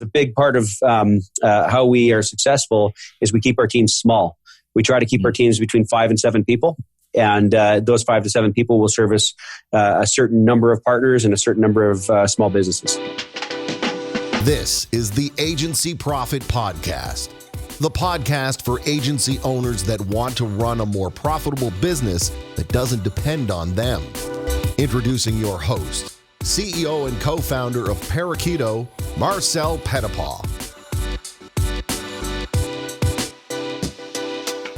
The big part of how we are successful is we keep our teams small. We try to keep our teams between 5 and 7 people. And those 5 to 7 people will service a certain number of partners and a certain number of small businesses. This is the Agency Profit Podcast, the podcast for agency owners that want to run a more profitable business that doesn't depend on them. Introducing your host, CEO and co-founder of Parakeeto, Marcel Petitpas.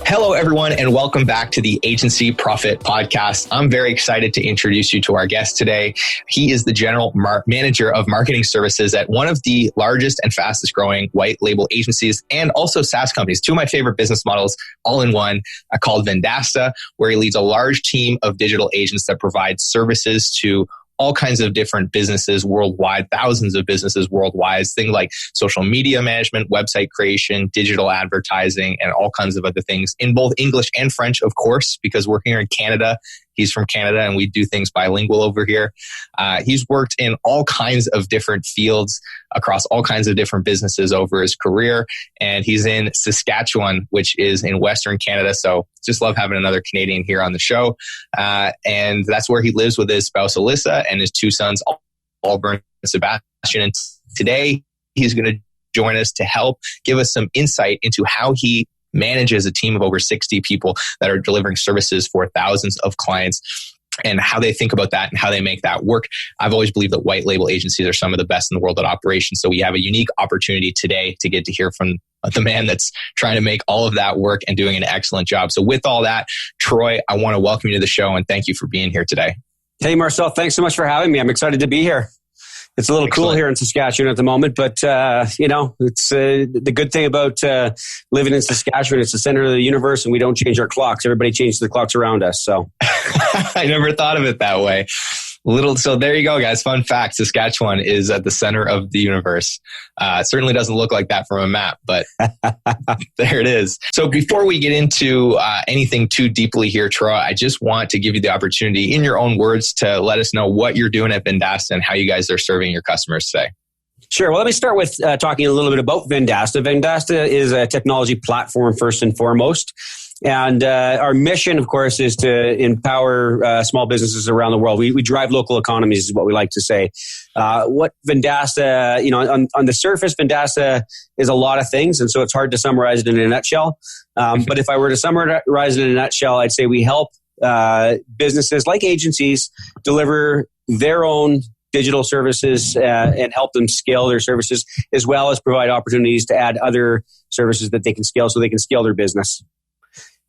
Hello, everyone, and welcome back to the Agency Profit Podcast. I'm very excited to introduce you to our guest today. He is the General Manager of Marketing Services at one of the largest and fastest growing white label agencies and also SaaS companies. Two of my favorite business models all in one, called Vendasta, where he leads a large team of digital agents that provide services to all kinds of different businesses worldwide, thousands of businesses worldwide, things like social media management, website creation, digital advertising, and all kinds of other things in both English and French, of course, because we're here in Canada. He's from Canada and we do things bilingual over here. He's worked in all kinds of different fields across all kinds of different businesses over his career. And he's in Saskatchewan, which is in Western Canada. So just love having another Canadian here on the show. And that's where he lives with his spouse, Alyssa, and his 2 sons, Auburn and Sebastian. And today he's going to join us to help give us some insight into how he manages a team of over 60 people that are delivering services for thousands of clients and how they think about that and how they make that work. I've always believed that white label agencies are some of the best in the world at operations. So we have a unique opportunity today to get to hear from the man that's trying to make all of that work and doing an excellent job. So with all that, Troy, I want to welcome you to the show and thank you for being here today. Hey, Marcel, thanks so much for having me. I'm excited to be here. It's a little cool here in Saskatchewan at the moment, but it's the good thing about living in Saskatchewan. It's the center of the universe, and we don't change our clocks. Everybody changes the clocks around us. So I never thought of it that way. So there you go, guys. Fun fact: Saskatchewan is at the center of the universe. It certainly doesn't look like that from a map, but there it is. So before we get into anything too deeply here, Troy, I just want to give you the opportunity, in your own words, to let us know what you're doing at Vendasta and how you guys are serving your customers today. Sure. Well, let me start with talking a little bit about Vendasta. Vendasta is a technology platform first and foremost. And our mission, of course, is to empower small businesses around the world. We drive local economies is what we like to say. What Vendasta, on the surface, Vendasta is a lot of things. And so it's hard to summarize it in a nutshell. But if I were to summarize it in a nutshell, I'd say we help businesses like agencies deliver their own digital services and help them scale their services, as well as provide opportunities to add other services that they can scale so they can scale their business.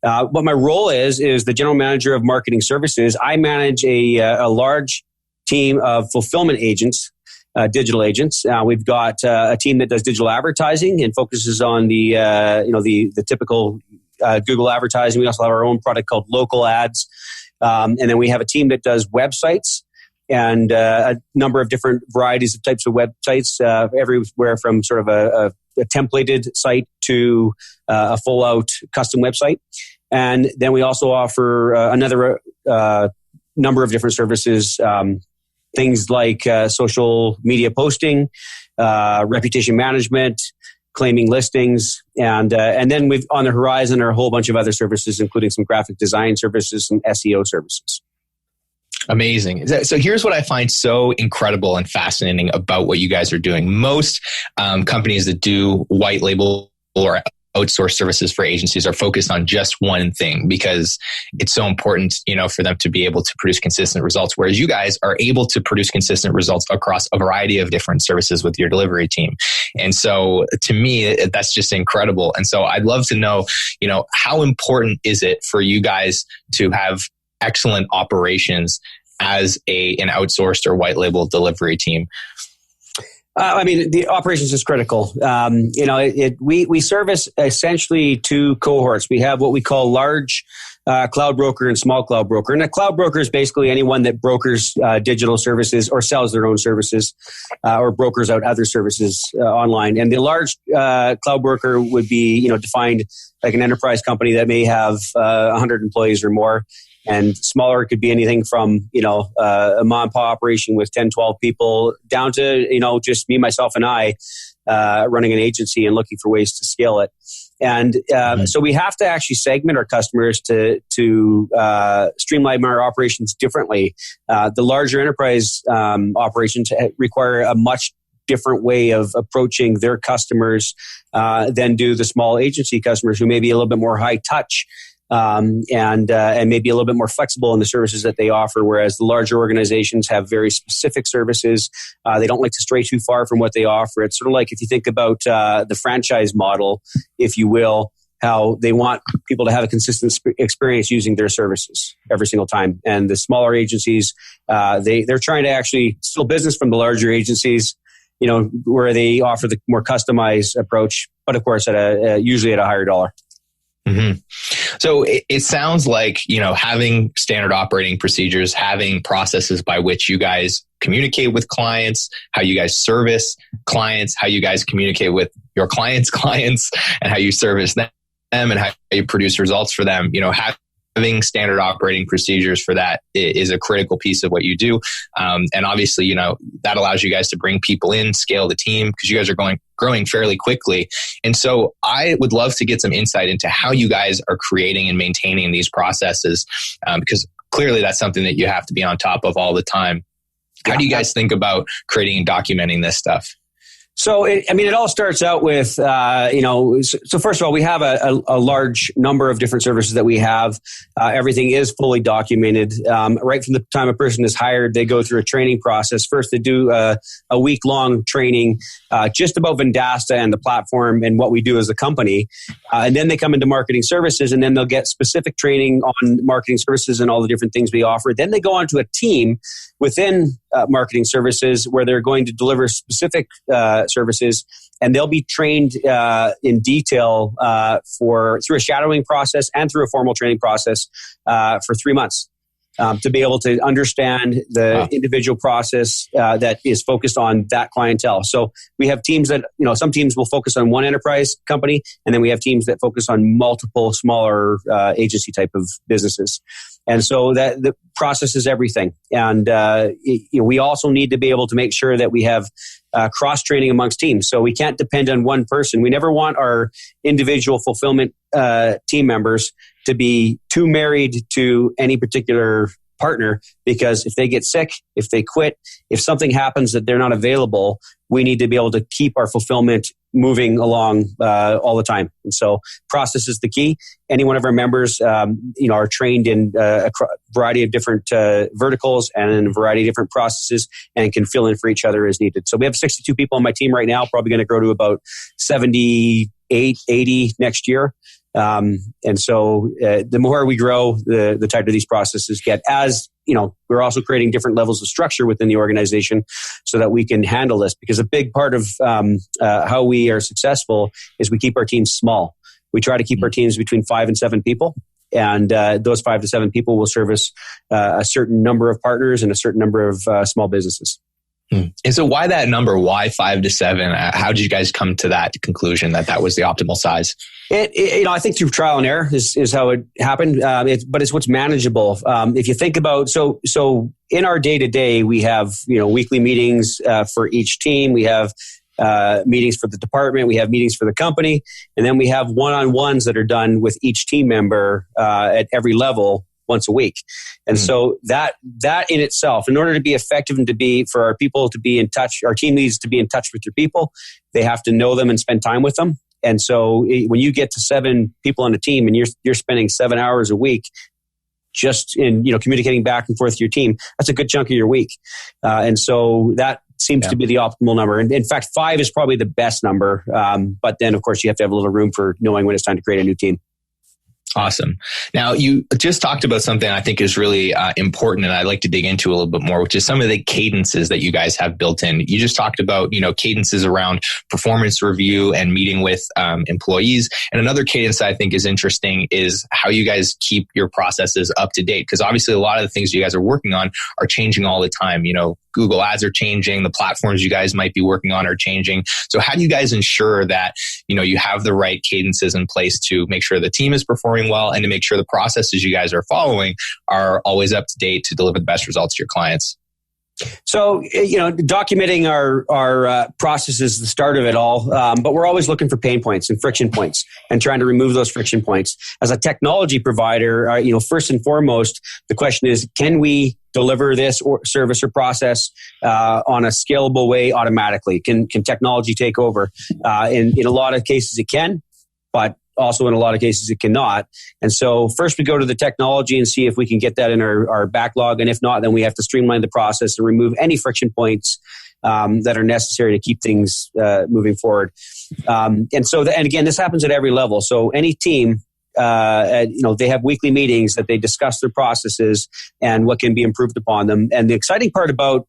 What my role is the general manager of marketing services. I manage a large team of fulfillment agents, digital agents. We've got a team that does digital advertising and focuses on the typical Google advertising. We also have our own product called Local Ads, and then we have a team that does websites and a number of different varieties of types of websites, everywhere from sort of a templated site to a full-out custom website. And then we also offer another number of different services, things like social media posting, reputation management, claiming listings, and then we've on the horizon are a whole bunch of other services, including some graphic design services and SEO services. Amazing. So here's what I find so incredible and fascinating about what you guys are doing. Most companies that do white label or outsource services for agencies are focused on just one thing because it's so important, for them to be able to produce consistent results. Whereas you guys are able to produce consistent results across a variety of different services with your delivery team. And so to me, that's just incredible. And so I'd love to know, how important is it for you guys to have excellent operations as an outsourced or white label delivery team? The operations is critical. We service essentially 2 cohorts. We have what we call large cloud broker and small cloud broker. And a cloud broker is basically anyone that brokers digital services or sells their own services or brokers out other services online. And the large cloud broker would be, defined like an enterprise company that may have 100 employees or more. And smaller could be anything from, a mom and pop operation with 10, 12 people down to, just me, myself, and I running an agency and looking for ways to scale it. And so we have to actually segment our customers to streamline our operations differently. The larger enterprise operations require a much different way of approaching their customers than do the small agency customers, who may be a little bit more high touch and maybe a little bit more flexible in the services that they offer. Whereas the larger organizations have very specific services. They don't like to stray too far from what they offer. It's sort of like if you think about the franchise model, if you will, how they want people to have a consistent experience using their services every single time. And the smaller agencies, they're trying to actually steal business from the larger agencies, where they offer the more customized approach, but of course usually at a higher dollar. Mm-hmm. So it sounds like, having standard operating procedures, having processes by which you guys communicate with clients, how you guys service clients, how you guys communicate with your clients' clients, and how you service them and how you produce results for them. Having standard operating procedures for that is a critical piece of what you do. And obviously, that allows you guys to bring people in, scale the team, because you guys are growing fairly quickly. And so I would love to get some insight into how you guys are creating and maintaining these processes, because clearly that's something that you have to be on top of all the time. How do you guys think about creating and documenting this stuff? So, it all starts out with, so first of all, we have a large number of different services that we have. Everything is fully documented. Right from the time a person is hired, they go through a training process. First, they do a week-long training just about Vendasta and the platform and what we do as a company. And then they come into marketing services, and then they'll get specific training on marketing services and all the different things we offer. Then they go on to a team within marketing services where they're going to deliver specific services, and they'll be trained in detail through a shadowing process and through a formal training process for 3 months to be able to understand the individual process that is focused on that clientele. So we have teams that, some teams will focus on one enterprise company, and then we have teams that focus on multiple smaller agency type of businesses. And so that the process is everything. And we also need to be able to make sure that we have cross-training amongst teams. So we can't depend on one person. We never want our individual fulfillment team members to be too married to any particular partner, because if they get sick, if they quit, if something happens that they're not available, we need to be able to keep our fulfillment moving along all the time. And so process is the key. Any one of our members, are trained in a variety of different verticals and in a variety of different processes, and can fill in for each other as needed. So we have 62 people on my team right now, probably going to grow to about 78, 80 next year. And so the more we grow, the tighter these processes get. As we're also creating different levels of structure within the organization so that we can handle this. Because a big part of how we are successful is we keep our teams small. We try to keep our teams between 5 and 7 people. And those 5 to 7 people will service a certain number of partners and a certain number of small businesses. And so why that number? Why 5 to 7? How did you guys come to that conclusion that was the optimal size? I think through trial and error is how it happened. But it's what's manageable. If you think about, so in our day to day, we have, weekly meetings for each team. We have meetings for the department. We have meetings for the company. And then we have one-on-ones that are done with each team member at every level once a week. And so that in itself, in order to be effective and for our people to be in touch, our team needs to be in touch with their people. They have to know them and spend time with them. And so when you get to 7 people on a team and you're spending 7 hours a week just in, communicating back and forth with your team, that's a good chunk of your week. And so that seems to be the optimal number. And in fact, 5 is probably the best number. But then of course you have to have a little room for knowing when it's time to create a new team. Awesome. Now, you just talked about something I think is really important, and I'd like to dig into a little bit more, which is some of the cadences that you guys have built in. You just talked about, cadences around performance review and meeting with employees. And another cadence that I think is interesting is how you guys keep your processes up to date. Because obviously a lot of the things you guys are working on are changing all the time. Google ads are changing, the platforms you guys might be working on are changing. So how do you guys ensure that, you have the right cadences in place to make sure the team is performing well and to make sure the processes you guys are following are always up to date to deliver the best results to your clients? So, documenting our process is the start of it all, but we're always looking for pain points and friction points and trying to remove those friction points. As a technology provider, first and foremost, the question is, can we deliver this service or process on a scalable way automatically? Can technology take over? In a lot of cases it can, but also in a lot of cases it cannot. And so first we go to the technology and see if we can get that in our backlog. And if not, then we have to streamline the process and remove any friction points that are necessary to keep things moving forward. And again, this happens at every level. So any team, they have weekly meetings that they discuss their processes and what can be improved upon them. And the exciting part about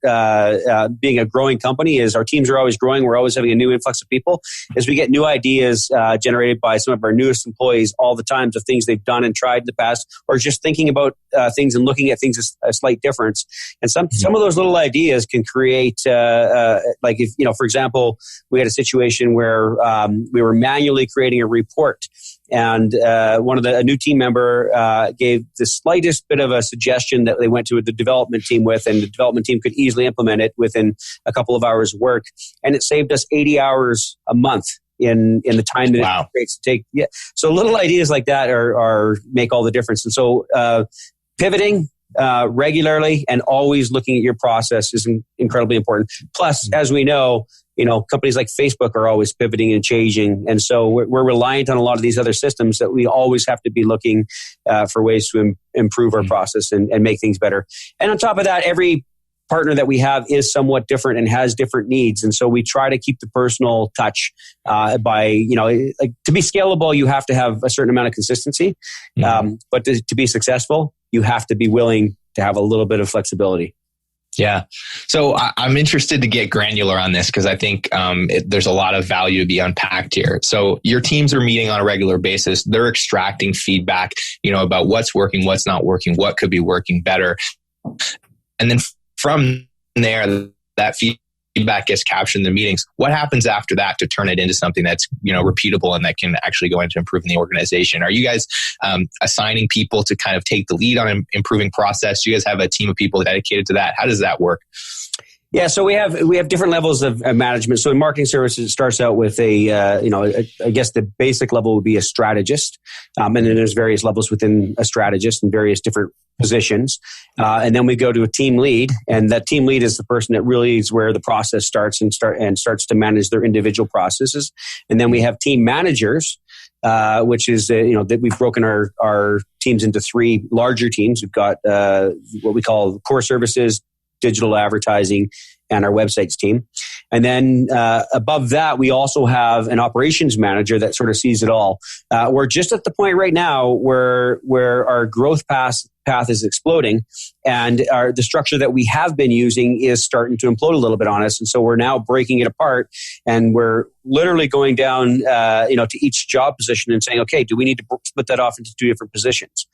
being a growing company is our teams are always growing. We're always having a new influx of people as we get new ideas generated by some of our newest employees all the time of things they've done and tried in the past, or just thinking about things and looking at things as a slight difference. And some of those little ideas can create, like if, for example, we had a situation where we were manually creating a report. And a new team member gave the slightest bit of a suggestion that they went to the development team with, and the development team could easily implement it within a couple of hours of work. And it saved us 80 hours a month in the time that it takes to take. Yeah. So little ideas like that are make all the difference. And so pivoting regularly and always looking at your process is incredibly important. Plus, as we know, companies like Facebook are always pivoting and changing. And so we're reliant on a lot of these other systems that we always have to be looking for ways to improve our process and make things better. And on top of that, every partner that we have is somewhat different and has different needs. And so we try to keep the personal touch to be scalable, you have to have a certain amount of consistency. But to be successful, you have to be willing to have a little bit of flexibility. Yeah. So I'm interested to get granular on this because I think there's a lot of value to be unpacked here. So your teams are meeting on a regular basis. They're extracting feedback, about what's working, what's not working, what could be working better. And then from there, that feedback gets captured in the meetings. What happens after that to turn it into something that's, repeatable and that can actually go into improving the organization? Are you guys assigning people to kind of take the lead on improving process? Do you guys have a team of people dedicated to that? How does that work? Yeah, so we have different levels of management. So in marketing services, it starts out with I guess the basic level would be a strategist. And then there's various levels within a strategist and various different positions. And then we go to a team lead, and that team lead is the person that really is where the process starts and starts to manage their individual processes. And then we have team managers, which is, that we've broken our teams into three larger teams. We've got what we call core services, digital advertising, and our websites team. And then above that, we also have an operations manager that sort of sees it all. We're just at the point right now where our growth path is exploding, and the structure that we have been using is starting to implode a little bit on us. And so we're now breaking it apart, and we're literally going down, to each job position and saying, okay, do we need to split that off into two different positions?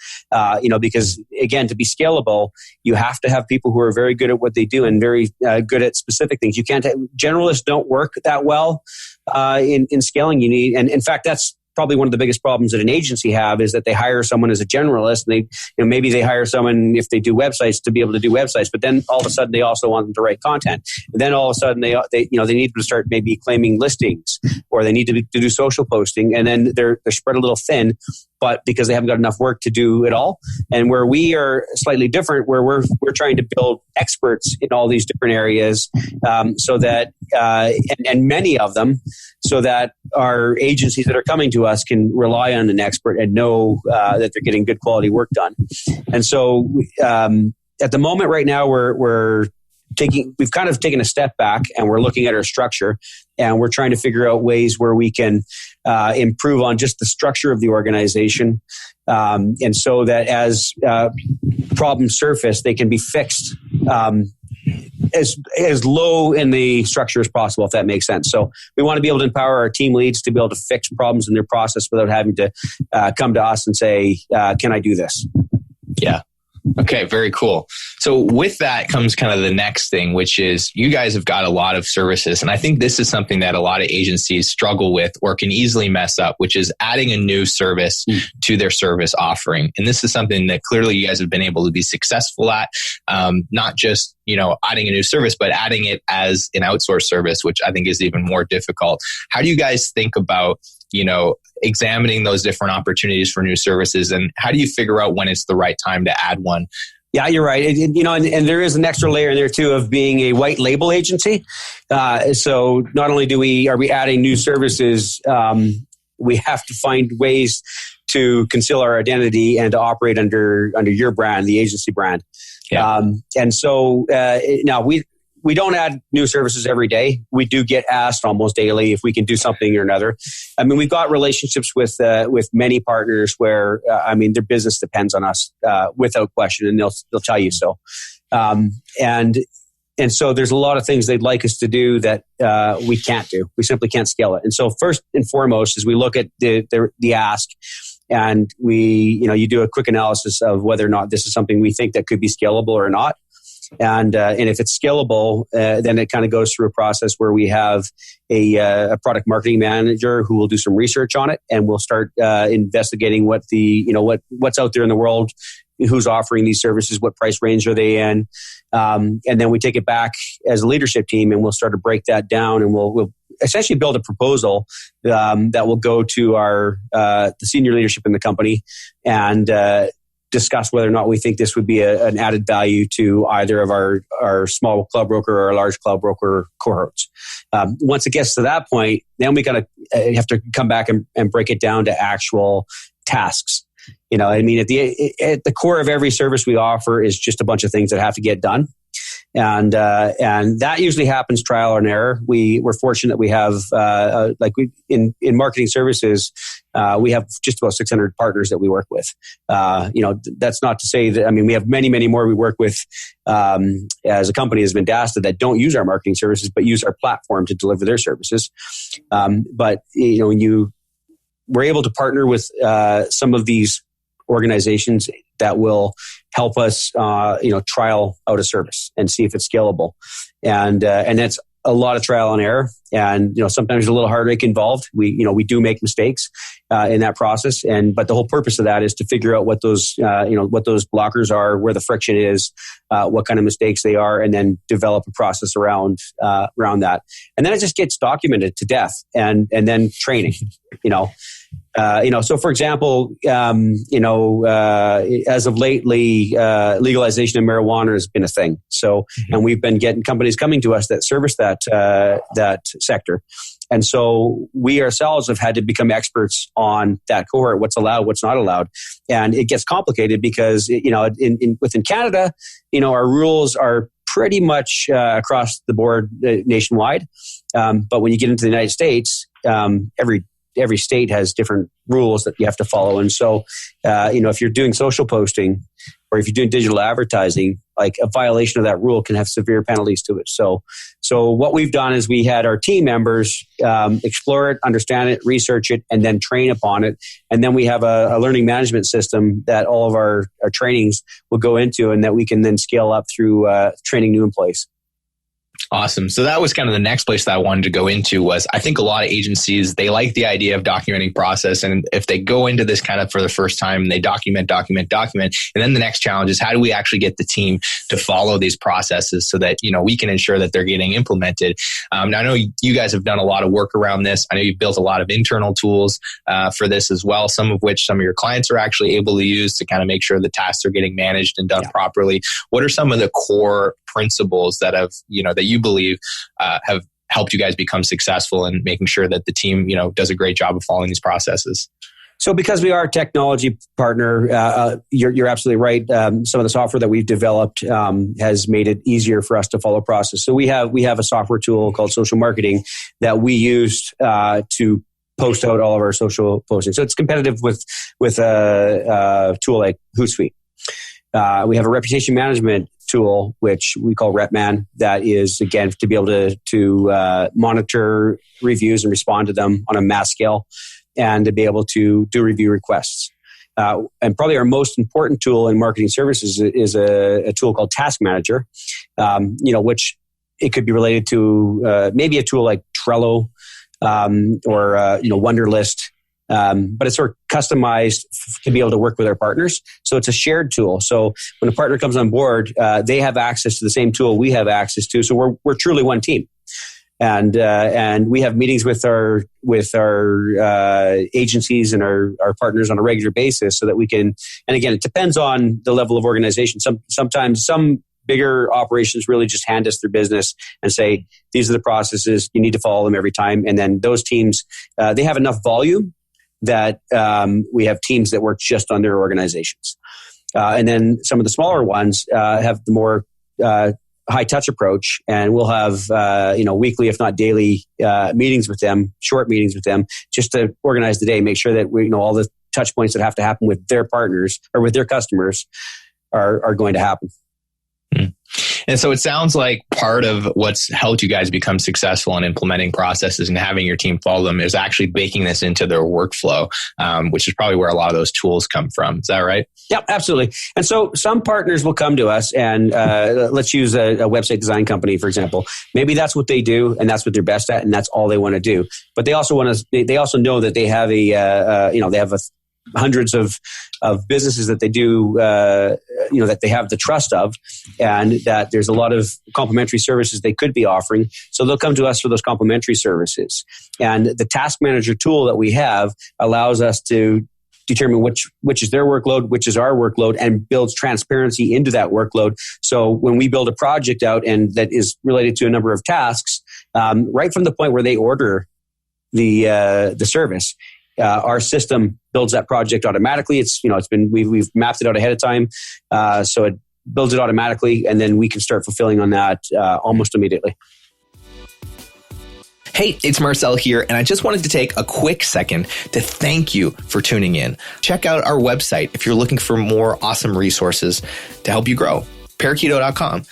Because again, to be scalable, you have to have people who are very good at what they do and very good at specific things. You can't. Generalists don't work that well in scaling. You need, and in fact, that's probably one of the biggest problems that an agency have is that they hire someone as a generalist, and maybe they hire someone if they do websites to be able to do websites, but then all of a sudden they also want them to write content, and then all of a sudden they need to start maybe claiming listings, or they need to do social posting, and then they're spread a little thin, but because they haven't got enough work to do it all. And where we are slightly different, where we're trying to build experts in all these different areas, so that and many of them, so that our agencies that are coming to us can rely on an expert and know that they're getting good quality work done. And so at the moment right now, we've kind of taken a step back, and we're looking at our structure, and we're trying to figure out ways where we can improve on just the structure of the organization, and so that as problems surface, they can be fixed as low in the structure as possible, if that makes sense. So we want to be able to empower our team leads to be able to fix problems in their process without having to come to us and say, can I do this? Yeah. Okay, very cool. So with that comes kind of the next thing, which is you guys have got a lot of services. And I think this is something that a lot of agencies struggle with or can easily mess up, which is adding a new service to their service offering. And this is something that clearly you guys have been able to be successful at, not just, adding a new service, but adding it as an outsourced service, which I think is even more difficult. How do you guys think about examining those different opportunities for new services, and how do you figure out when it's the right time to add one? Yeah, you're right. And there is an extra layer there too of being a white label agency. So not only are we adding new services, we have to find ways to conceal our identity and to operate under your brand, the agency brand. Yeah. And so now we don't add new services every day. We do get asked almost daily if we can do something or another. I mean, we've got relationships with many partners where their business depends on us without question, and they'll tell you so. And so there's a lot of things they'd like us to do that we can't do. We simply can't scale it. And so first and foremost is we look at the ask, and you do a quick analysis of whether or not this is something we think that could be scalable or not. And if it's scalable, then it kind of goes through a process where we have a product marketing manager who will do some research on it, and we'll start investigating what's out there in the world, who's offering these services, what price range are they in, and then we take it back as a leadership team, and we'll start to break that down, and we'll essentially build a proposal that will go to the senior leadership in the company and discuss whether or not we think this would be an added value to either of our small club broker or our large club broker cohorts. Once it gets to that point, then we gotta have to come back and break it down to actual tasks. At the core of every service we offer is just a bunch of things that have to get done. And that usually happens trial and error. We're fortunate we have, in marketing services, we have just about 600 partners that we work with. That's not to say that, we have many, many more we work with, as a company as Vendasta that don't use our marketing services, but use our platform to deliver their services. But we're able to partner with, some of these organizations that will help us, trial out a service and see if it's scalable. And that's a lot of trial and error. And, sometimes there's a little heartache involved. We do make mistakes, in that process. But the whole purpose of that is to figure out what those blockers are, where the friction is, what kind of mistakes they are, and then develop a process around that. And then it just gets documented to death and then training, so for example, as of lately, legalization of marijuana has been a thing. So, and we've been getting companies coming to us that service that sector. And so we ourselves have had to become experts on that cohort, what's allowed, what's not allowed. And it gets complicated because, within Canada, our rules are pretty much across the board nationwide. But when you get into the United States, every state has different rules that you have to follow. And so, if you're doing social posting or if you're doing digital advertising, like a violation of that rule can have severe penalties to it. So what we've done is we had our team members explore it, understand it, research it, and then train upon it. And then we have a learning management system that all of our trainings will go into, and that we can then scale up through training new employees. Awesome. So that was kind of the next place that I wanted to go into was I think a lot of agencies, they like the idea of documenting process. And if they go into this kind of for the first time, they document. And then the next challenge is how do we actually get the team to follow these processes so that, we can ensure that they're getting implemented. Now, I know you guys have done a lot of work around this. I know you've built a lot of internal tools for this as well, some of which some of your clients are actually able to use to kind of make sure the tasks are getting managed and done properly. What are some of the core principles that have, that you believe have helped you guys become successful in making sure that the team, does a great job of following these processes? So because we are a technology partner, you're absolutely right. Some of the software that we've developed has made it easier for us to follow process. So we have a software tool called Social Marketing that we used to post out all of our social postings. So it's competitive with a tool like Hootsuite. We have a reputation management tool, which we call RepMan, that is, again, to be able to monitor reviews and respond to them on a mass scale and to be able to do review requests. And probably our most important tool in marketing services is a tool called Task Manager, which it could be related to maybe a tool like Trello or Wunderlist. But it's sort of customized to be able to work with our partners. So it's a shared tool. So when a partner comes on board, they have access to the same tool we have access to. So we're truly one team. And we have meetings with our agencies and our partners on a regular basis so that we can, and again, it depends on the level of organization. Sometimes some bigger operations really just hand us their business and say, these are the processes, you need to follow them every time. And then those teams, they have enough volume that we have teams that work just on their organizations. And then some of the smaller ones have the more high touch approach, and we'll have weekly, if not daily, meetings with them, short meetings with them, just to organize the day, make sure that we all the touch points that have to happen with their partners or with their customers are going to happen. And so it sounds like part of what's helped you guys become successful in implementing processes and having your team follow them is actually baking this into their workflow, which is probably where a lot of those tools come from. Is that right? Yep, absolutely. And so some partners will come to us and let's use a website design company, for example. Maybe that's what they do and that's what they're best at and that's all they want to do. But they also they also know that they have hundreds of businesses that they do, that they have the trust of, and that there's a lot of complementary services they could be offering. So they'll come to us for those complementary services. And the Task Manager tool that we have allows us to determine which is their workload, which is our workload, and builds transparency into that workload. So when we build a project out and that is related to a number of tasks, right from the point where they order the service, our system builds that project automatically. We've mapped it out ahead of time, so it builds it automatically, and then we can start fulfilling on that almost immediately. Hey, it's Marcel here, and I just wanted to take a quick second to thank you for tuning in. Check out our website if you're looking for more awesome resources to help you grow. Parakeeto.com.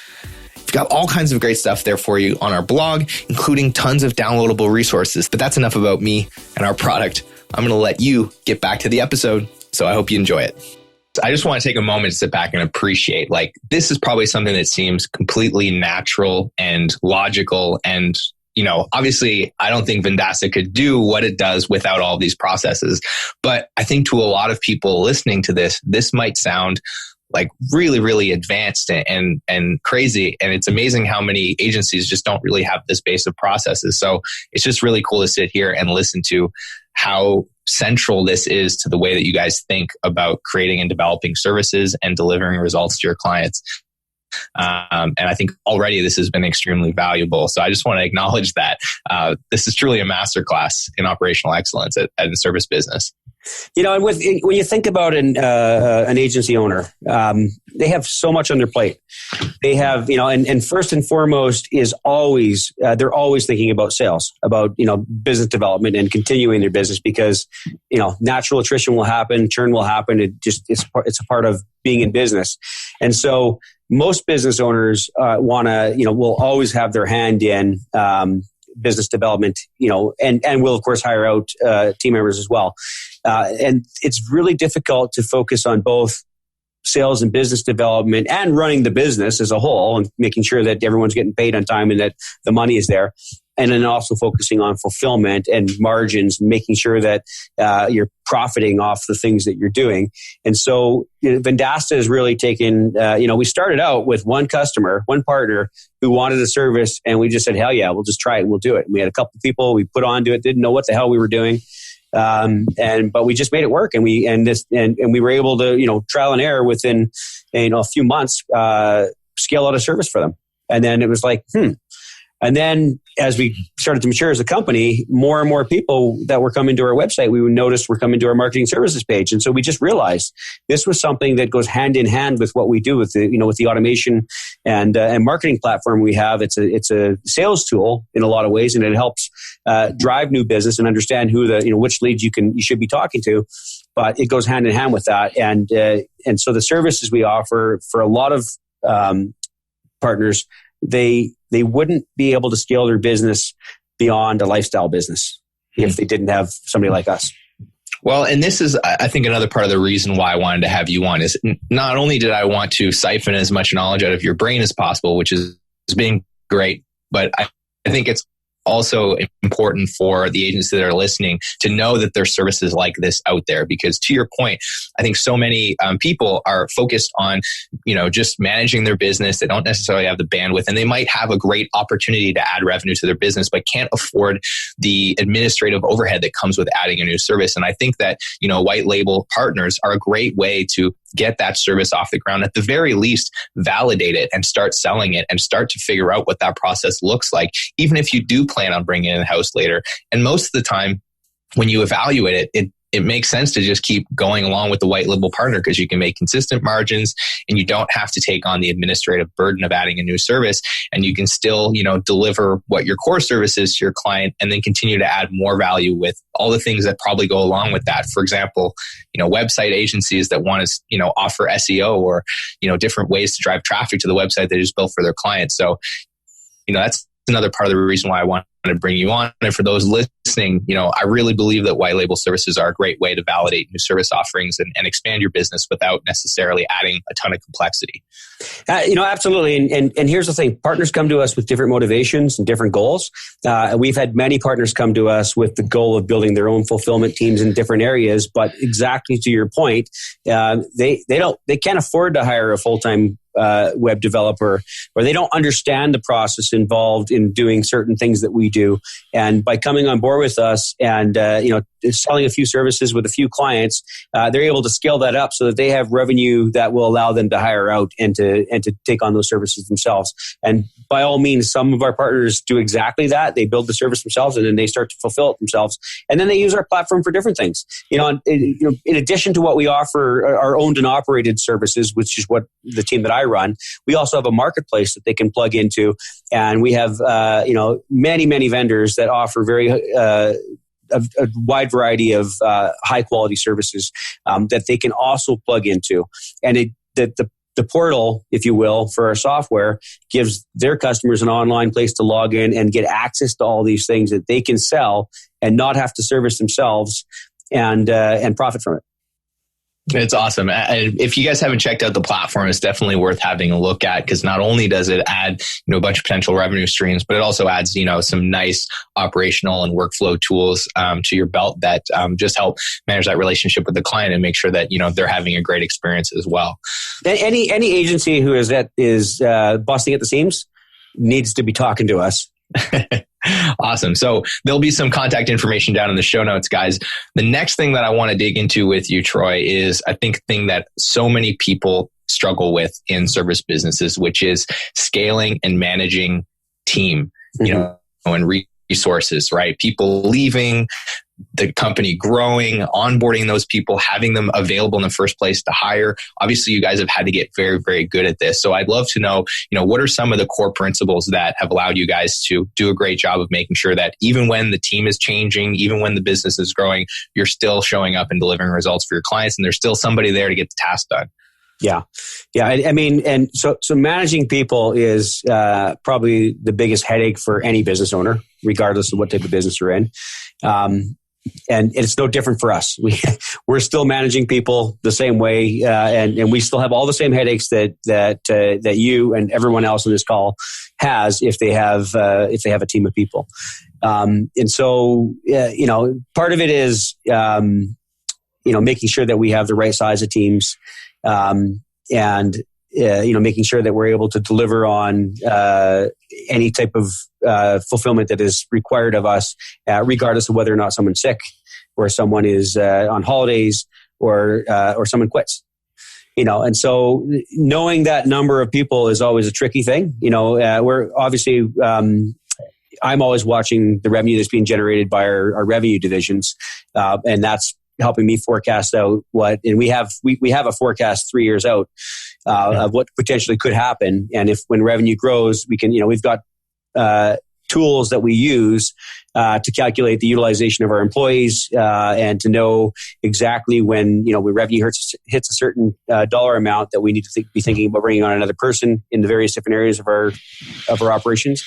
We've got all kinds of great stuff there for you on our blog, including tons of downloadable resources. But that's enough about me and our product. I'm going to let you get back to the episode, so I hope you enjoy it. I just want to take a moment to sit back and appreciate, this is probably something that seems completely natural and logical. And, obviously, I don't think Vendasta could do what it does without all these processes. But I think to a lot of people listening to this might sound like really, really advanced and crazy. And it's amazing how many agencies just don't really have this base of processes. So it's just really cool to sit here and listen to how central this is to the way that you guys think about creating and developing services and delivering results to your clients. And I think already this has been extremely valuable. So I just want to acknowledge that this is truly a masterclass in operational excellence at a service business. And when you think about an agency owner, they have so much on their plate. They have, and first and foremost is always, they're always thinking about sales, about, business development and continuing their business because, natural attrition will happen, churn will happen. It's a part of being in business. And so most business owners will always have their hand in business development, and will of course hire out team members as well. And it's really difficult to focus on both sales and business development and running the business as a whole and making sure that everyone's getting paid on time and that the money is there. And then also focusing on fulfillment and margins, making sure that you're profiting off the things that you're doing. And so Vendasta has really taken, we started out with one customer, one partner who wanted a service, and we just said, hell yeah, we'll just try it and we'll do it. And we had a couple of people we put onto it, didn't know what the hell we were doing. But we just made it work, and we were able to, trial and error within, a few months, scale out a service for them. And then it was like, And then as we started to mature as a company, more and more people that were coming to our website, we would notice were coming to our marketing services page. And so we just realized this was something that goes hand in hand with what we do with the automation and marketing platform we have. It's a sales tool in a lot of ways, and it helps drive new business and understand who which leads you should be talking to. But it goes hand in hand with that. And so the services we offer for a lot of partners, they wouldn't be able to scale their business beyond a lifestyle business if they didn't have somebody like us. Well, and this is, I think, another part of the reason why I wanted to have you on is not only did I want to siphon as much knowledge out of your brain as possible, which is being great, but I think it's also important for the agents that are listening to know that there's services like this out there. Because to your point, I think so many people are focused on, just managing their business. They don't necessarily have the bandwidth, and they might have a great opportunity to add revenue to their business, but can't afford the administrative overhead that comes with adding a new service. And I think that, white label partners are a great way to get that service off the ground. At the very least, validate it and start selling it and start to figure out what that process looks like, even if you do plan on bringing it in-house later. And most of the time, when you evaluate it, it makes sense to just keep going along with the white label partner, because you can make consistent margins and you don't have to take on the administrative burden of adding a new service. And you can still, deliver what your core service is to your client, and then continue to add more value with all the things that probably go along with that. For example, website agencies that want to, offer SEO or, different ways to drive traffic to the website they just built for their clients. So, that's another part of the reason why I wanted to bring you on. And for those listening, I really believe that white label services are a great way to validate new service offerings and expand your business without necessarily adding a ton of complexity. Absolutely. And here's the thing. Partners come to us with different motivations and different goals. We've had many partners come to us with the goal of building their own fulfillment teams in different areas. But exactly to your point, they can't afford to hire a full-time web developer, or they don't understand the process involved in doing certain things that we do. And by coming on board with us and selling a few services with a few clients, they're able to scale that up so that they have revenue that will allow them to hire out and to take on those services themselves. And by all means, some of our partners do exactly that. They build the service themselves and then they start to fulfill it themselves. And then they use our platform for different things. In addition to what we offer, our owned and operated services, which is what the team that I run, we also have a marketplace that they can plug into. And we have, many vendors that offer a wide variety of high quality services that they can also plug into. And the portal, if you will, for our software gives their customers an online place to log in and get access to all these things that they can sell and not have to service themselves and profit from it. It's awesome. And if you guys haven't checked out the platform, it's definitely worth having a look at, because not only does it add, a bunch of potential revenue streams, but it also adds, some nice operational and workflow tools to your belt that just help manage that relationship with the client and make sure that, they're having a great experience as well. Any agency who is busting at the seams needs to be talking to us. Awesome. So there'll be some contact information down in the show notes, guys. The next thing that I want to dig into with you, Troy, is I think the thing that so many people struggle with in service businesses, which is scaling and managing team, and resources, right? People leaving, the company growing, onboarding those people, having them available in the first place to hire. Obviously, you guys have had to get very, very good at this. So I'd love to know, what are some of the core principles that have allowed you guys to do a great job of making sure that even when the team is changing, even when the business is growing, you're still showing up and delivering results for your clients, and there's still somebody there to get the task done? Yeah. I mean, and so managing people is probably the biggest headache for any business owner, regardless of what type of business you're in. And it's no different for us. We're still managing people the same way, and we still have all the same headaches that you and everyone else on this call has if they have a team of people. And so part of it is making sure that we have the right size of teams, and making sure that we're able to deliver on any type of fulfillment that is required of us, regardless of whether or not someone's sick, or someone is on holidays, or someone quits. And so knowing that number of people is always a tricky thing. We're obviously I'm always watching the revenue that's being generated by our revenue divisions, and that's helping me forecast out and we have a forecast 3 years out of what potentially could happen. And when revenue grows, we can, we've got tools that we use to calculate the utilization of our employees and to know exactly when revenue hits a certain dollar amount that we need to be thinking about bringing on another person in the various different areas of our operations.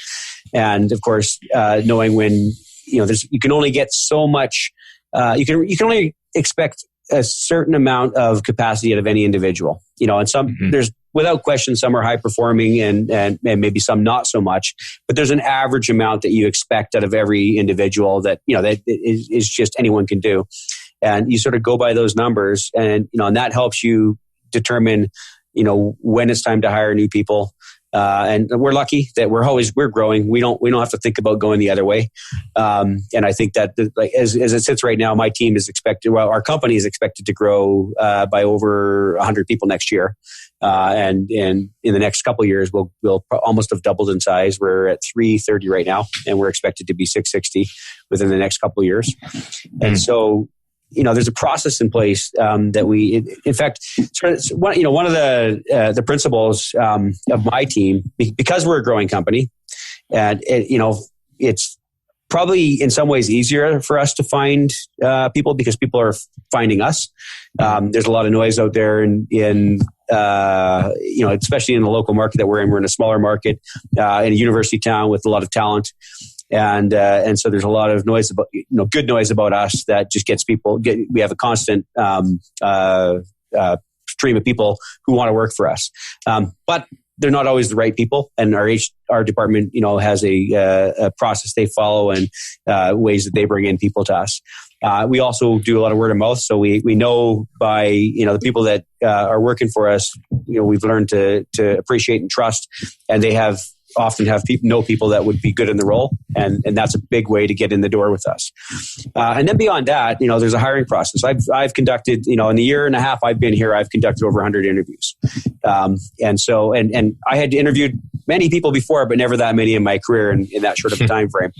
And of course, knowing when you can only get so much. You can only expect a certain amount of capacity out of any individual. And some there's without question some are high performing and maybe some not so much. But there's an average amount that you expect out of every individual that that is just anyone can do, and you sort of go by those numbers, and and that helps you determine when it's time to hire new people. And we're lucky that we're growing. We don't have to think about going the other way. And I think that as it sits right now, my team is expected. Well, our company is expected to grow by over 100 people next year. And in the next couple of years, we'll almost have doubled in size. We're at 330 right now, and we're expected to be 660 within the next couple of years. And so, there's a process in place that we, in fact, one of the principles of my team, because we're a growing company, and it's probably in some ways easier for us to find people because people are finding us. There's a lot of noise out there, in especially in the local market that we're in. We're in a smaller market in a university town with a lot of talent. And so there's a lot of noise about, good noise about us that just gets people, we have a constant stream of people who want to work for us. But they're not always the right people. And our department, has a process they follow and ways that they bring in people to us. We also do a lot of word of mouth. So we know by, the people that are working for us, we've learned to appreciate and trust, and they often have people that would be good in the role, and that's a big way to get in the door with us. And then beyond that, there's a hiring process. I've conducted, in the year and a half I've been here, I've conducted over 100 interviews, and I had interviewed many people before, but never that many in my career in that short of a time frame.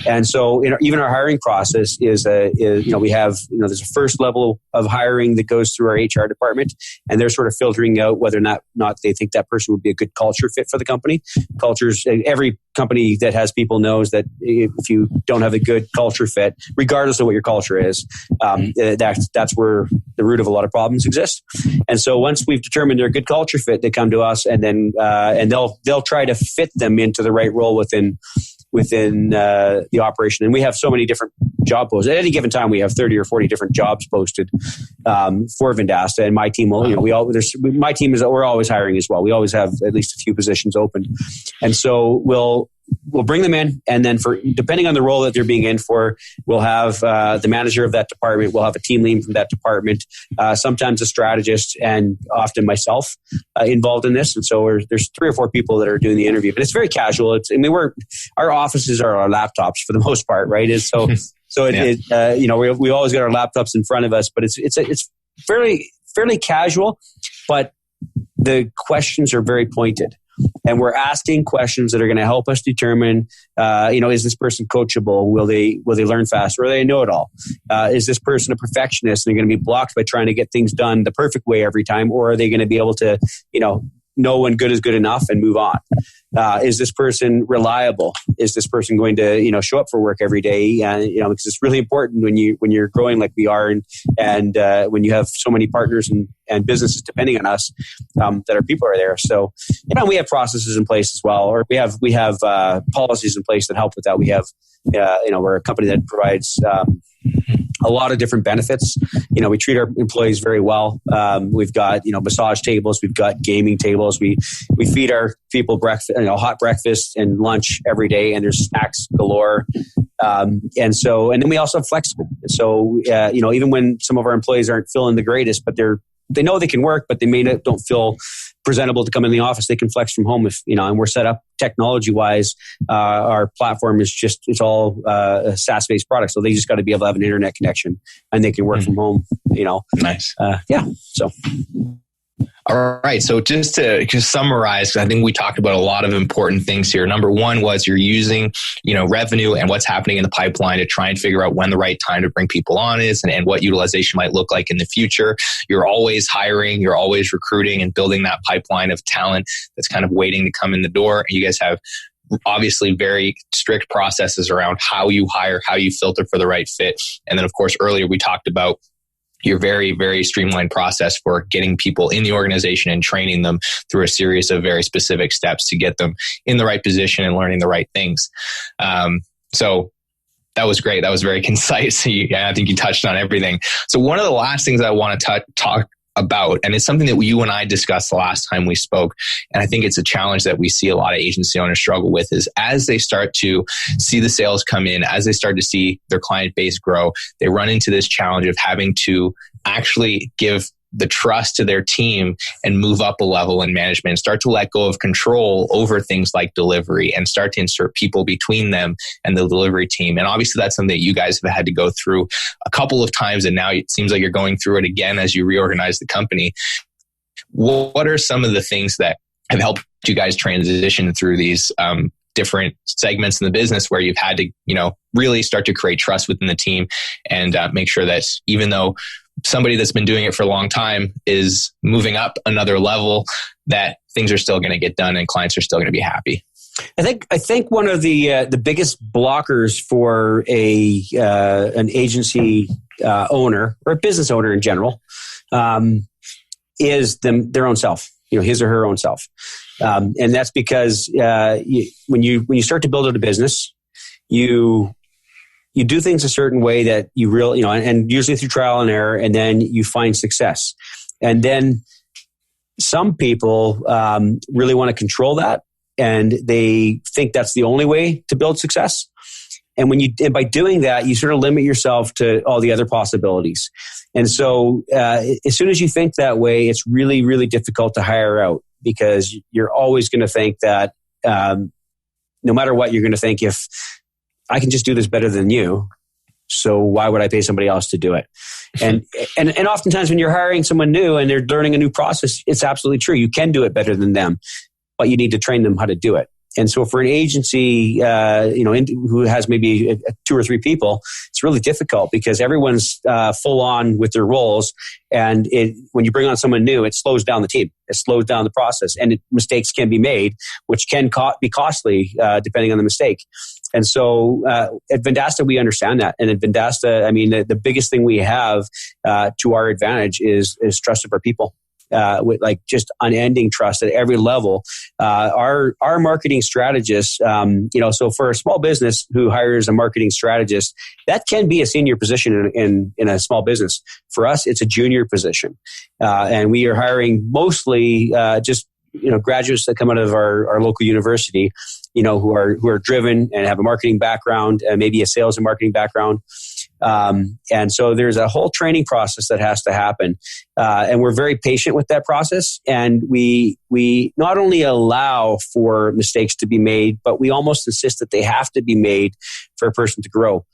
And so, even our hiring process is we have there's a first level of hiring that goes through our HR department, and they're sort of filtering out whether or not they think that person would be a good culture fit for the company. Cultures, every company that has people knows that if you don't have a good culture fit, regardless of what your culture is, that's where the root of a lot of problems exist. And so once we've determined they're a good culture fit, they come to us, and then and they'll try to fit them into the right role within the operation. And we have so many different job posts. At any given time, we have 30 or 40 different jobs posted for Vendasta. And my team my team we're always hiring as well. We always have at least a few positions open. And so we'll bring them in, and then depending on the role that they're being in for, we'll have the manager of that department, we'll have a team lead from that department, sometimes a strategist, and often myself involved in this. And so there's 3 or 4 people that are doing the interview, but it's very casual. Our offices are our laptops for the most part, right? We always got our laptops in front of us, but it's fairly casual, but the questions are very pointed. And we're asking questions that are going to help us determine, is this person coachable? Will they learn fast? Or they know it all? Is this person a perfectionist and they're going to be blocked by trying to get things done the perfect way every time? Or are they going to be able to, know when good is good enough and move on? Is this person reliable? Is this person going to, show up for work every day? Because it's really important when you're growing like we are, and when you have so many partners and businesses depending on us, that our people are there. So, we have processes in place as well, or we have policies in place that help with that. We have, we're a company that provides a lot of different benefits. We treat our employees very well. We've got, massage tables, we've got gaming tables. We feed our people breakfast, hot breakfast and lunch every day, and there's snacks galore. And then we also have flexible. So, even when some of our employees aren't feeling the greatest, but they know they can work, but they don't feel presentable to come in the office, they can flex from home and we're set up technology wise. Our platform is it's all a SaaS-based product. So they just got to be able to have an internet connection and they can work from home, Nice. So. All right. So just to summarize, I think we talked about a lot of important things here. Number one was you're using, revenue and what's happening in the pipeline to try and figure out when the right time to bring people on is and what utilization might look like in the future. You're always hiring, you're always recruiting and building that pipeline of talent that's kind of waiting to come in the door. And you guys have obviously very strict processes around how you hire, how you filter for the right fit. And then of course, earlier we talked about your very, very streamlined process for getting people in the organization and training them through a series of very specific steps to get them in the right position and learning the right things. So That was great. That was very concise. I think you touched on everything. So one of the last things I want to talk about, and it's something that you and I discussed the last time we spoke, and I think it's a challenge that we see a lot of agency owners struggle with, is as they start to see the sales come in, as they start to see their client base grow, they run into this challenge of having to actually give the trust to their team and move up a level in management, start to let go of control over things like delivery and start to insert people between them and the delivery team. And obviously that's something that you guys have had to go through a couple of times, and now it seems like you're going through it again as you reorganize the company. What are some of the things that have helped you guys transition through these different segments in the business where you've had to, really start to create trust within the team and make sure that even though somebody that's been doing it for a long time is moving up another level, that things are still going to get done and clients are still going to be happy? I think one of the biggest blockers for an agency owner or a business owner in general is their own self, his or her own self, and that's because when you start to build out a business, you do things a certain way that you really, and usually through trial and error, and then you find success. And then some people really want to control that, and they think that's the only way to build success. And by doing that, you sort of limit yourself to all the other possibilities. And so as soon as you think that way, it's really, really difficult to hire out, because you're always going to think that no matter what, you're going to think, if I can just do this better than you, so why would I pay somebody else to do it? And oftentimes when you're hiring someone new and they're learning a new process, it's absolutely true. You can do it better than them, but you need to train them how to do it. And so for an agency, who has maybe 2 or 3 people, it's really difficult because everyone's full on with their roles. And when you bring on someone new, it slows down the team. It slows down the process, and mistakes can be made, which can be costly depending on the mistake. And so at Vendasta, we understand that. And at Vendasta, the biggest thing we have to our advantage is trust of our people. With just unending trust at every level. Our marketing strategists, so for a small business who hires a marketing strategist, that can be a senior position in a small business. For us, it's a junior position. And we are hiring mostly graduates that come out of our local university, who are driven and have a marketing background, maybe a sales and marketing background. And so there's a whole training process that has to happen. And we're very patient with that process. And we not only allow for mistakes to be made, but we almost insist that they have to be made for a person to grow.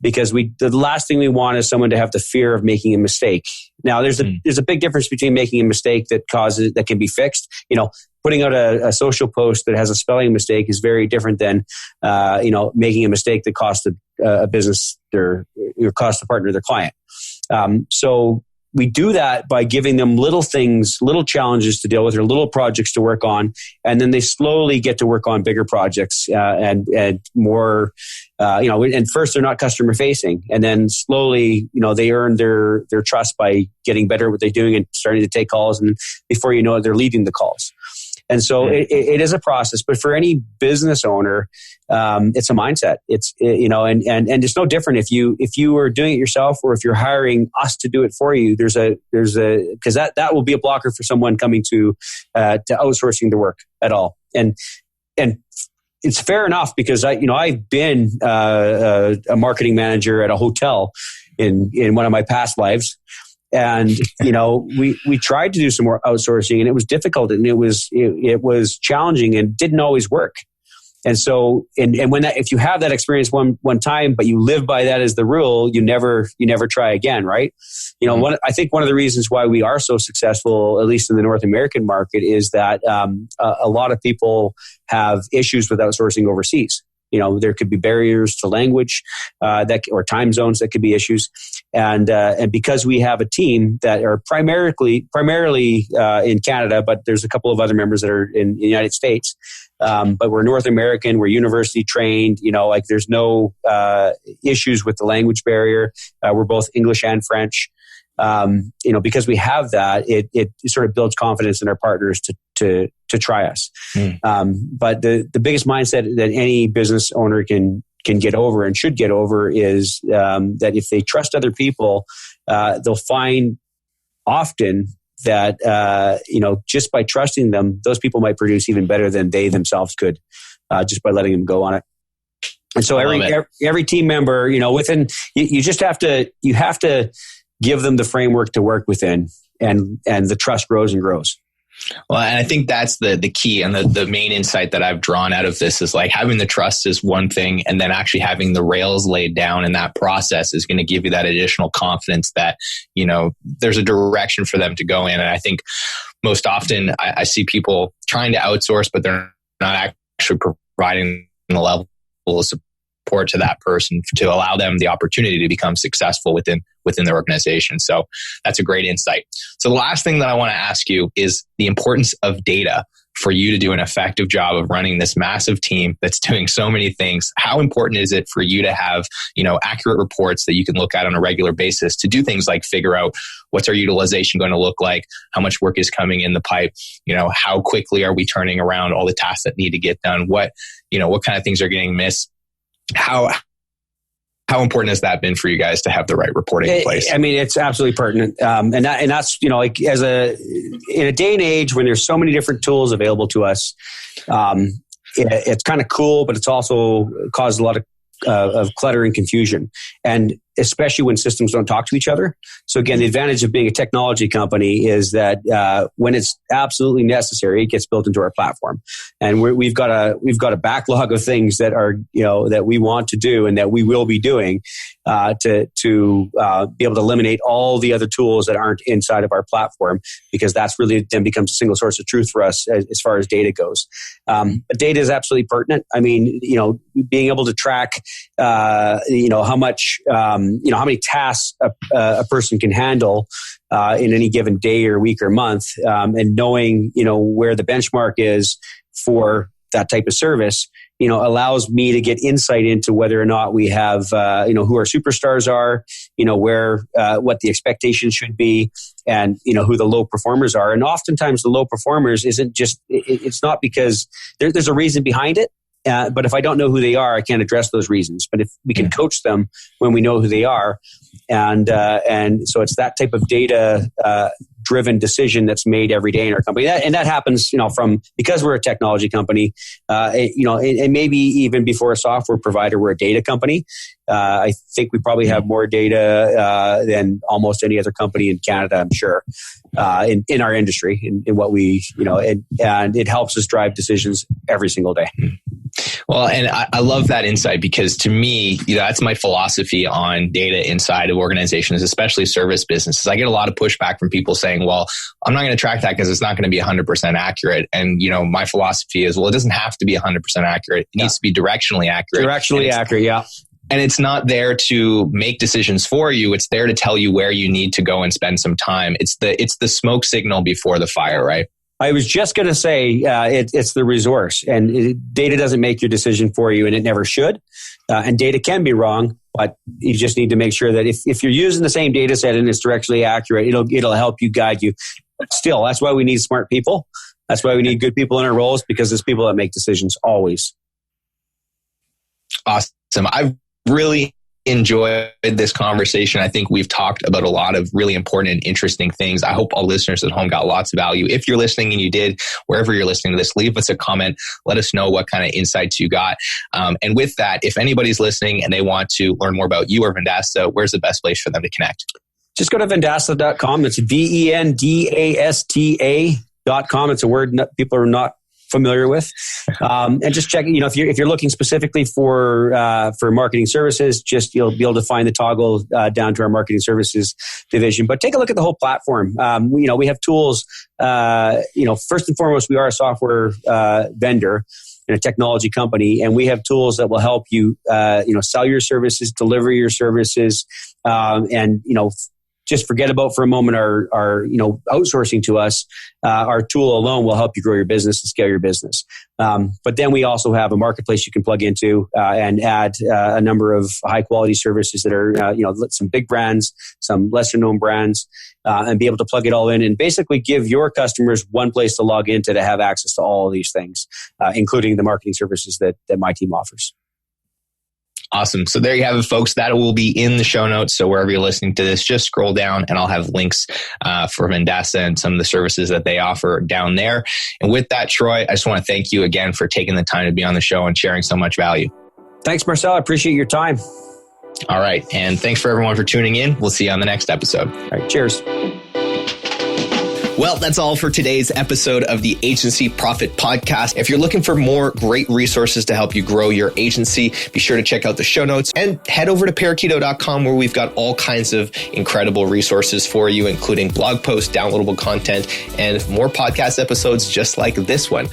Because the last thing we want is someone to have the fear of making a mistake. Now, there's a big difference between making a mistake that can be fixed. Putting out a social post that has a spelling mistake is very different than, making a mistake that costs a business or costs a partner their client. So we do that by giving them little things, little challenges to deal with, or little projects to work on, and then they slowly get to work on bigger projects and more. And first they're not customer facing, and then slowly, they earn their trust by getting better at what they're doing and starting to take calls, and before you know it, they're leading the calls. And so it is a process, but for any business owner, it's a mindset. It's and it's no different if you are doing it yourself or if you're hiring us to do it for you. There's because that will be a blocker for someone coming to outsourcing the work at all. And it's fair enough because I've been a marketing manager at a hotel in one of my past lives. And, we tried to do some more outsourcing, and it was difficult, and it was challenging and didn't always work. And so, and when if you have that experience one time, but you live by that as the rule, you never try again, right? I think one of the reasons why we are so successful, at least in the North American market, is that a lot of people have issues with outsourcing overseas. There could be barriers to language or time zones that could be issues, and because we have a team that are primarily in Canada, but there's a couple of other members that are in the United States. But we're North American, we're university trained. There's no issues with the language barrier. We're both English and French. Because we have that, it sort of builds confidence in our partners to try us. But the biggest mindset that any business owner can can get over and should get over is that if they trust other people, they'll find often that just by trusting them, those people might produce even better than they themselves could, just by letting them go on it. And so every team member, within you just have to give them the framework to work within, and the trust grows and grows. Well, and I think that's the key and the main insight that I've drawn out of this is like having the trust is one thing, and then actually having the rails laid down in that process is going to give you that additional confidence that, there's a direction for them to go in. And I think most often I see people trying to outsource, but they're not actually providing the level of support to that person to allow them the opportunity to become successful within their organization. So that's a great insight. So the last thing that I want to ask you is the importance of data for you to do an effective job of running this massive team that's doing so many things. How important is it for you to have, accurate reports that you can look at on a regular basis to do things like figure out what's our utilization going to look like, how much work is coming in the pipe, how quickly are we turning around all the tasks that need to get done, what kind of things are getting missed? How important has that been for you guys to have the right reporting in place? I mean, it's absolutely pertinent, and that's in a day and age when there's so many different tools available to us, it's kind of cool, but it's also caused a lot of clutter and confusion, and especially when systems don't talk to each other. So again, the advantage of being a technology company is that when it's absolutely necessary, it gets built into our platform, and we've got a backlog of things that are that we want to do and that we will be doing to be able to eliminate all the other tools that aren't inside of our platform, because that's really then becomes a single source of truth for us as far as data goes. But data is absolutely pertinent. I mean, being able to track how much how many tasks a person can handle in any given day or week or month, and knowing where the benchmark is for that type of service, allows me to get insight into whether or not we have who our superstars are, where what the expectations should be, and who the low performers are. And oftentimes the low performers isn't just it's not because there's a reason behind it. But if I don't know who they are, I can't address those reasons. But if we can coach them when we know who they are, and so it's that type of data driven decision that's made every day in our company, and that happens, because we're a technology company, and maybe even before a software provider, we're a data company. I think we probably have more data than almost any other company in Canada, I'm sure, in our industry, in what we, and it helps us drive decisions every single day. Well, and I love that insight, because to me, that's my philosophy on data inside of organizations, especially service businesses. I get a lot of pushback from people saying, well, I'm not going to track that because it's not going to be 100% accurate. And, my philosophy is, well, it doesn't have to be 100% accurate. It needs to be directionally accurate. Directionally accurate, yeah. And it's not there to make decisions for you. It's there to tell you where you need to go and spend some time. It's the smoke signal before the fire, right? I was just going to say it's the resource, and data doesn't make your decision for you, and it never should. And data can be wrong, but you just need to make sure that if you're using the same data set and it's directionally accurate, it'll help you, guide you. But still, that's why we need smart people. That's why we need good people in our roles, because it's people that make decisions always. Awesome. I've really enjoyed this conversation. I think we've talked about a lot of really important and interesting things. I hope all listeners at home got lots of value. If you're listening and you did, wherever you're listening to this, leave us a comment. Let us know what kind of insights you got. And with that, if anybody's listening and they want to learn more about you or Vendasta, where's the best place for them to connect? Just go to vendasta.com. It's VENDASTA.com. It's a word people are not familiar with, and just check. If you're looking specifically for marketing services, you'll be able to find the toggle down to our marketing services division. But take a look at the whole platform. We have tools. First and foremost, we are a software vendor and a technology company, and we have tools that will help you, sell your services, deliver your services, and just forget about for a moment our outsourcing to us. Our tool alone will help you grow your business and scale your business. But then we also have a marketplace you can plug into and add a number of high quality services that are some big brands, some lesser known brands, and be able to plug it all in and basically give your customers one place to log into to have access to all of these things, including the marketing services that my team offers. Awesome. So there you have it, folks. That will be in the show notes. So wherever you're listening to this, just scroll down and I'll have links for Vendasta and some of the services that they offer down there. And with that, Troy, I just want to thank you again for taking the time to be on the show and sharing so much value. Thanks, Marcel. I appreciate your time. All right. And thanks for everyone for tuning in. We'll see you on the next episode. All right. Cheers. Well, that's all for today's episode of the Agency Profit Podcast. If you're looking for more great resources to help you grow your agency, be sure to check out the show notes and head over to parakeeto.com, where we've got all kinds of incredible resources for you, including blog posts, downloadable content, and more podcast episodes just like this one.